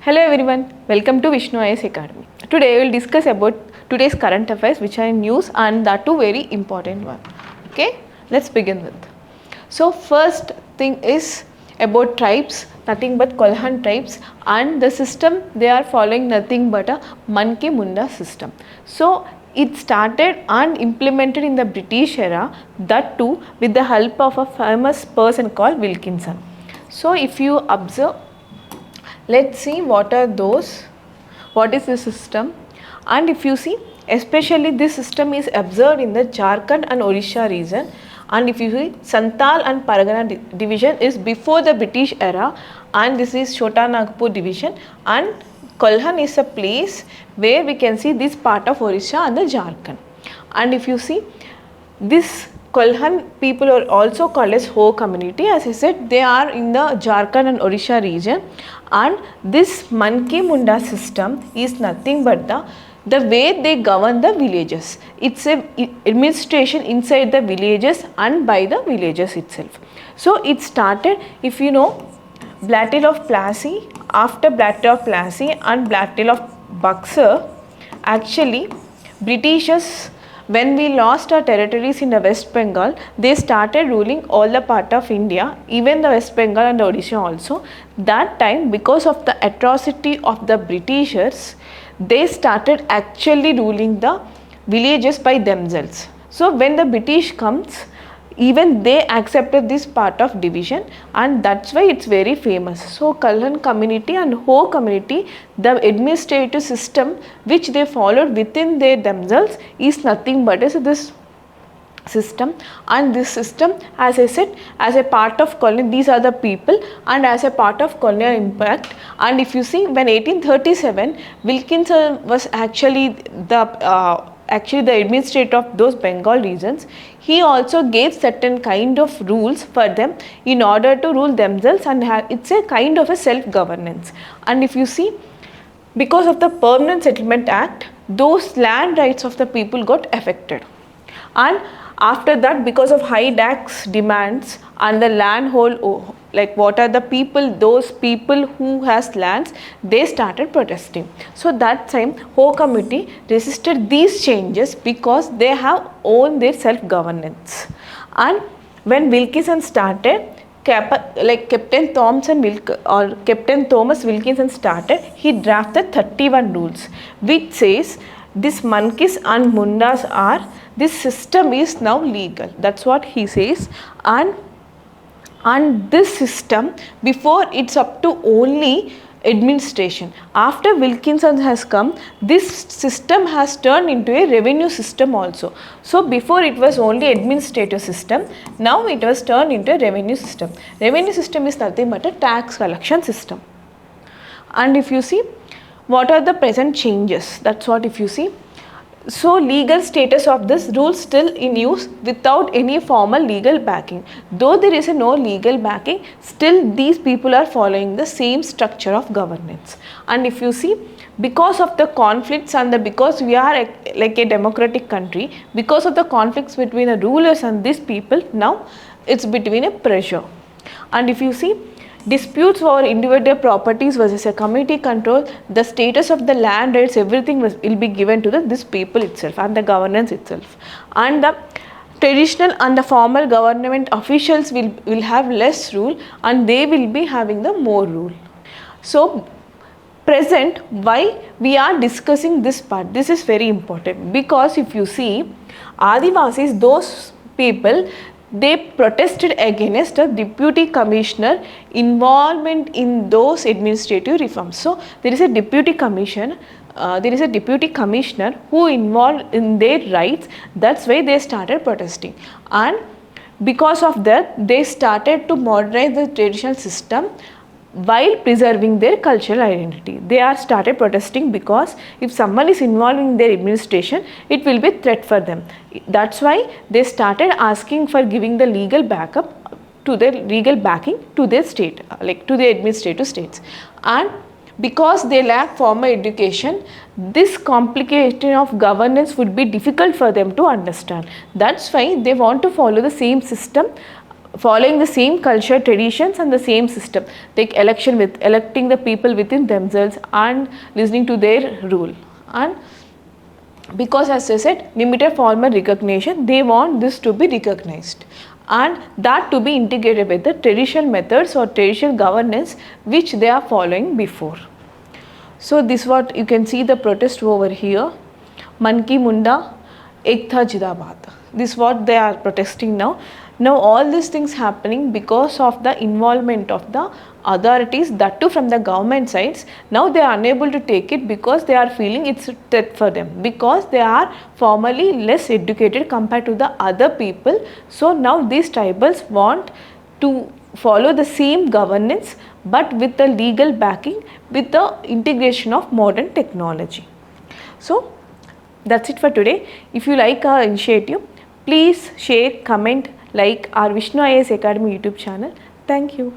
Hello everyone, welcome to vishnuiasacademy. Today I will discuss about today's current affairs which are in news and that too very important one. Okay, let's begin with. So first thing is about tribes, nothing but Kolhan tribes, and the system they are following nothing but a Manki-Munda system. So it started and implemented in the British era, that too with the help of a famous person called Wilkinson. So if you observe, let's see what are those, what is the system, and if you see, especially this system is observed in the Jharkhand and Odisha region, and if you see Santal and Pargana division is before the British era, and this is Chota Nagpur division, and Kolhan is a place where we can see this part of Odisha and the Jharkhand. And if you see, this Kolhan people are also called as Ho community. As I said, they are in the Jharkhand and Odisha region, and this Manki-Munda system is nothing but the way they govern the villages. It's a administration inside the villages and by the villagers itself. So it started, if you know, Battle of Plassey, after Battle of Plassey and Battle of Buxar, actually Britishers, when we lost our territories in the West Bengal, they started ruling all the part of India, even the West Bengal and the Odisha also. That time, because of the atrocity of the Britishers, they started actually ruling the villages by themselves. So when the British comes, even they accepted this part of division, and that's why it's very famous. So Kolhan community and Ho community, the administrative system which they followed within themselves is nothing but this system. And this system, as I said, as a part of colonial, these are the people, and as a part of colonial impact. And if you see, when 1837 Wilkinson was actually the administrator of those Bengal regions, he also gave certain kind of rules for them in order to rule themselves, and it's a kind of a self-governance. And if you see, because of the Permanent Settlement Act, those land rights of the people got affected. And after that, because of high tax demands and the land hold, like what are the people, those people who has lands, they started protesting. So that time Ho committee resisted these changes because they have owned their self-governance. And when Wilkinson started, Captain Thomas Wilkinson started, he drafted 31 rules which says this Mankis and Mundas are, this system is now legal. That's what he says. And this system, before it's up to only administration. After Wilkinson has come, this system has turned into a revenue system also. So before it was only administrative system, now it was turned into a revenue system. Revenue system is nothing but a tax collection system. And if you see, what are the present changes? That's what if you see. So legal status of this rule still in use without any formal legal backing. Though there is no legal backing, still these people are following the same structure of governance. And if you see, because of the conflicts and because we are like a democratic country, because of the conflicts between the rulers and these people, now it's between a pressure. And if you see, disputes over individual properties versus a community control, the status of the land rights, everything will be given to this people itself and the governance itself. And the traditional and the formal government officials will have less rule, and they will be having the more rule. So present, why we are discussing this part, this is very important, because if you see, Adivasis, those people, they protested against the deputy commissioner involvement in those administrative reforms. So there is a deputy commissioner who involved in their rights. That's why they started protesting, and because of that they started to modernize the traditional system while preserving their cultural identity. They are started protesting because if someone is involved in their administration, it will be a threat for them. That's why they started asking for giving the legal backup to their legal backing to their state, like to the administrative states. And because they lack formal education, this complication of governance would be difficult for them to understand. That's why they want to follow the same system following the same culture, traditions and the same system, like electing the people within themselves and listening to their rule. And because as I said, limited formal recognition, they want this to be recognized and that to be integrated with the traditional methods or traditional governance which they are following before. So this what you can see the protest over here. Manki-Munda, Ekta Jidabad. This is what they are protesting now. Now all these things happening because of the involvement of the authorities, that too from the government sides. Now they are unable to take it because they are feeling it's a threat for them, because they are formally less educated compared to the other people. So now these tribals want to follow the same governance but with the legal backing, with the integration of modern technology. So that's it for today. If you like our initiative, please share, comment, like our Vishnu IAS Academy YouTube channel. Thank you.